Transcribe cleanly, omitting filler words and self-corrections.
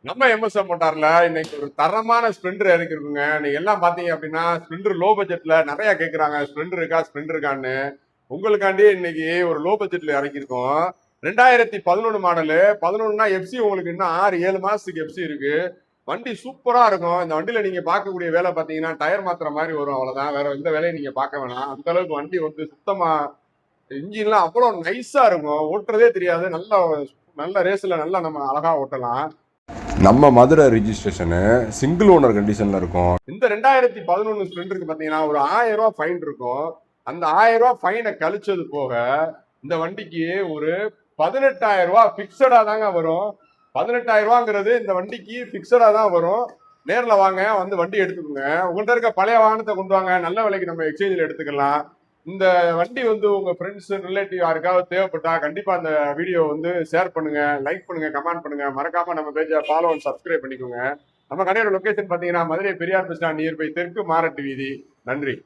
நம்ம எம்எஸ்எம் மோட்டார்ல இன்னைக்கு ஒரு தரமான ஸ்ப்ளெண்டர் இறக்கிருக்குங்க. நீங்க எல்லாம் பாத்தீங்க அப்படின்னா ஸ்ப்ளெண்டர் லோ பட்ஜெட்ல நிறைய கேக்குறாங்க. ஸ்ப்ளெண்டர் இருக்கான்னு உங்களுக்காண்டி இன்னைக்கு ஒரு லோ பட்ஜெட்ல இறக்கிருக்கோம். 2011 மாடலு. 11னா எஃப்சி உங்களுக்கு இன்னும் 6-7 மாசத்துக்கு எஃப்சி இருக்கு. வண்டி சூப்பரா இருக்கும். இந்த வண்டியில நீங்க பார்க்கக்கூடிய வேலை பாத்தீங்கன்னா டயர் மாத்திர மாதிரி வரும், அவ்வளவுதான். வேற எந்த வேலையும் நீங்க பார்க்க வேணாம். அந்த அளவுக்கு வண்டி வந்து சுத்தமா இன்ஜின்லாம் அவ்வளவு நைஸா இருக்கும். ஓட்டுறதே தெரியாது. நல்ல நல்ல ரேஸ்ல நல்லா நம்ம அழகா ஓட்டலாம். நம்ம மதுரை ரிஜிஸ்ட்ரேஷனு சிங்கிள் ஓனர் கண்டிஷன்ல இருக்கும். இந்த 2011 ஸ்ப்ளெண்டருக்கு பாத்தீங்கன்னா ஒரு 1000 ரூபாய் ஃபைன் இருக்கும். அந்த 1000 ரூபாய் ஃபைனை கழிச்சது போக இந்த வண்டிக்கு ஒரு 18,000 ரூபாய் பிக்சடா தாங்க வரும். 18,000 ரூபாங்கிறது இந்த வண்டிக்கு பிக்சடா தான் வரும். நேர்ல வாங்க, வந்து வண்டி எடுத்துக்கோங்க. உங்கள்ட்ட இருக்க பழைய வாகனத்தை கொண்டு வாங்க, நல்ல விலைக்கு நம்ம எக்ஸ்சேஞ்சில் எடுத்துக்கலாம். இந்த வண்டி வந்து உங்க ஃப்ரெண்ட்ஸ் ரிலேட்டிவ் யாருக்காவது தேவைப்பட்டா கண்டிப்பா அந்த வீடியோ வந்து ஷேர் பண்ணுங்க, லைக் பண்ணுங்க, கமெண்ட் பண்ணுங்க. மறக்காம நம்ம பேஜை ஃபாலோ அண்ட் சப்ஸ்கிரைப் பண்ணிக்கோங்க. நம்ம கடையோட லொகேஷன் பாத்தீங்கன்னா Madurai Periyar bus stand nearby தெற்கு மாரட்டு வீதி. நன்றி.